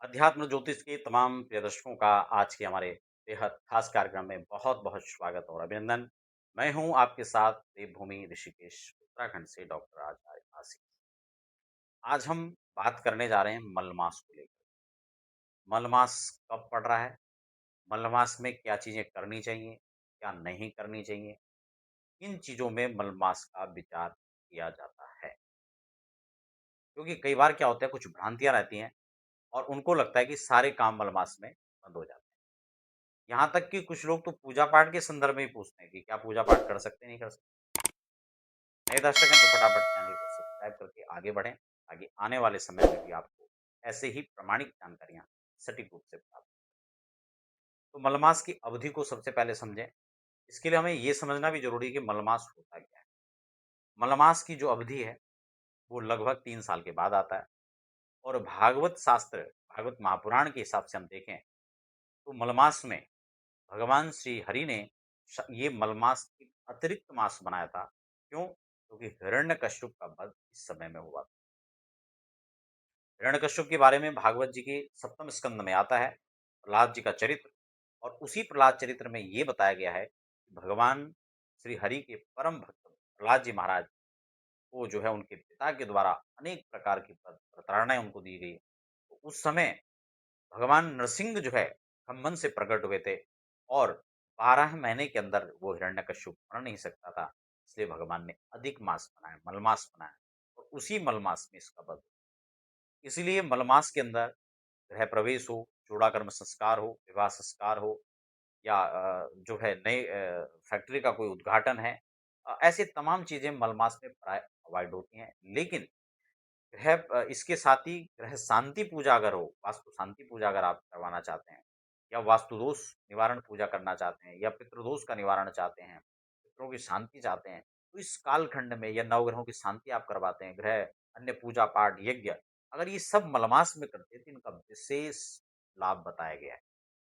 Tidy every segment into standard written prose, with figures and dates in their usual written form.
अध्यात्म ज्योतिष के तमाम प्रिय दर्शकों का आज के हमारे बेहद खास कार्यक्रम में बहुत-बहुत स्वागत और अभिनंदन। मैं हूं आपके साथ देवभूमि ऋषिकेश उत्तराखंड से डॉक्टर आचार्य आशीष। आज हम बात करने जा रहे हैं मलमास को लेकर। मलमास कब पड़ रहा है? मलमास में क्या चीज़ें करनी चाहिए, क्या नहीं करनी चाहिए? किन चीज़ों में मलमास का विचार किया जाता है? क्योंकि कई बार क्या होता है कुछ भ्रांतियाँ रहती हैं और उनको लगता है कि सारे काम मलमास में बंद हो जाते हैं। यहाँ तक कि कुछ लोग तो पूजा-पाठ के संदर्भ में ही पूछते हैं कि क्या पूजा-पाठ कर सकते हैं, नहीं कर सकते? नए दर्शक हैं तो फटाफट चैनल को सब्सक्राइब करके आगे बढ़ें, ताकि आने वाले समय में भी आपको ऐसे ही प्रामाणिक जानकारियाँ सटीक रूप से प्राप्त तो मलमास की अवधि को सबसे पहले समझें। इसके लिए हमें ये समझना भी ज़रूरी है कि मलमास होता क्या है? मलमास की जो अवधि है, वो लगभग 3 साल के बाद आता है और भागवत शास्त्र, भागवत महापुराण के हिसाब से हम देखें, तो मलमास में भगवान श्री हरि ने ये मलमास एक अतिरिक्त मास बनाया था। क्यों? क्योंकि हिरण्यकश्यप का वध इस समय में हुआ। हिरण्यकश्यप के बारे में भागवत जी के सप्तम स्कंद में आता है प्रहलाद जी का चरित्र। और उसी प्रहलाद चरित्र में ये बताया गया है कि भगवान श्री हरि के परम भक्त प्रहलाद जी महाराज को जो है उनके पिता के द्वारा अनेक प्रकार की प्रताड़नाएं उनको दी गई। तो उस समय भगवान नरसिंह जो है खम्मन से प्रकट हुए थे और 12 महीने के अंदर वो हिरण्यकश्यप मर नहीं सकता था। इसलिए भगवान ने अधिक मास बनाया, मलमास बनाया और उसी मलमास में इसका वध। इसीलिए मलमास के अंदर गृह प्रवेश हो, चूड़ाकर्म संस्कार हो, विवाह संस्कार हो या जो है नए फैक्ट्री का कोई उद्घाटन है, ऐसे तमाम चीज़ें मलमास में प्राय अवॉइड होती हैं। लेकिन इसके साथ ही ग्रह शांति पूजा अगर हो, वास्तु शांति पूजा अगर आप करवाना चाहते हैं या वास्तु दोष निवारण पूजा करना चाहते हैं या पितृदोष का निवारण चाहते हैं, पितरों की शांति चाहते हैं, तो इस कालखंड में या नवग्रहों की शांति आप करवाते हैं, ग्रह अन्य पूजा पाठ, यज्ञ, अगर ये सब मलमास में करते हैं तो इनका विशेष लाभ बताया गया है।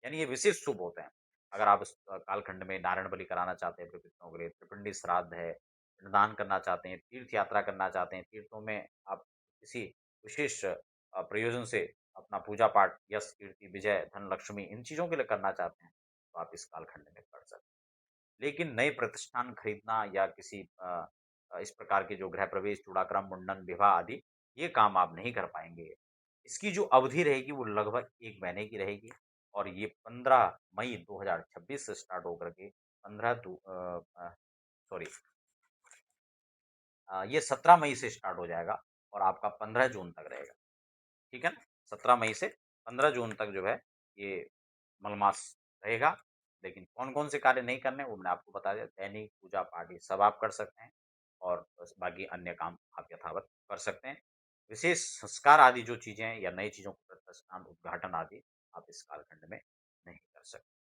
यानी ये विशेष शुभ होते हैं। अगर आप इस कालखंड में नारायण बलि कराना चाहते हैं अपने पितरों के लिए, त्रिपिंडी श्राद्ध है, पिंडदान करना चाहते हैं, तीर्थ यात्रा करना चाहते हैं, तीर्थों में आप किसी विशेष प्रयोजन से अपना पूजा पाठ, यश, कीर्ति, विजय, धन, लक्ष्मी इन चीज़ों के लिए करना चाहते हैं, तो आप इस कालखंड में कर सकते हैं। लेकिन नए प्रतिष्ठान खरीदना या किसी इस प्रकार के जो गृह प्रवेश, चूड़ाक्रम, मुंडन, विवाह आदि, ये काम आप नहीं कर पाएँगे। इसकी जो अवधि रहेगी वो लगभग 1 महीने की रहेगी और ये 15 मई 2026 से स्टार्ट होकर के 15 सॉरी ये 17 मई से स्टार्ट हो जाएगा और आपका 15 जून तक रहेगा। ठीक है ना? 17 मई से 15 जून तक जो है ये मलमास रहेगा। लेकिन कौन-कौन से कार्य नहीं करने वो मैंने आपको बता दिया। दैनिक पूजा-पाठ ये सब आप कर सकते हैं और बस बाकी अन्य काम आप यथावत कर सकते हैं। विशेष संस्कार आदि जो चीज़ें हैं या नई चीज़ों को प्रतिष्ठान, उद्घाटन आदि आप इस कालखंड में नहीं कर सकते।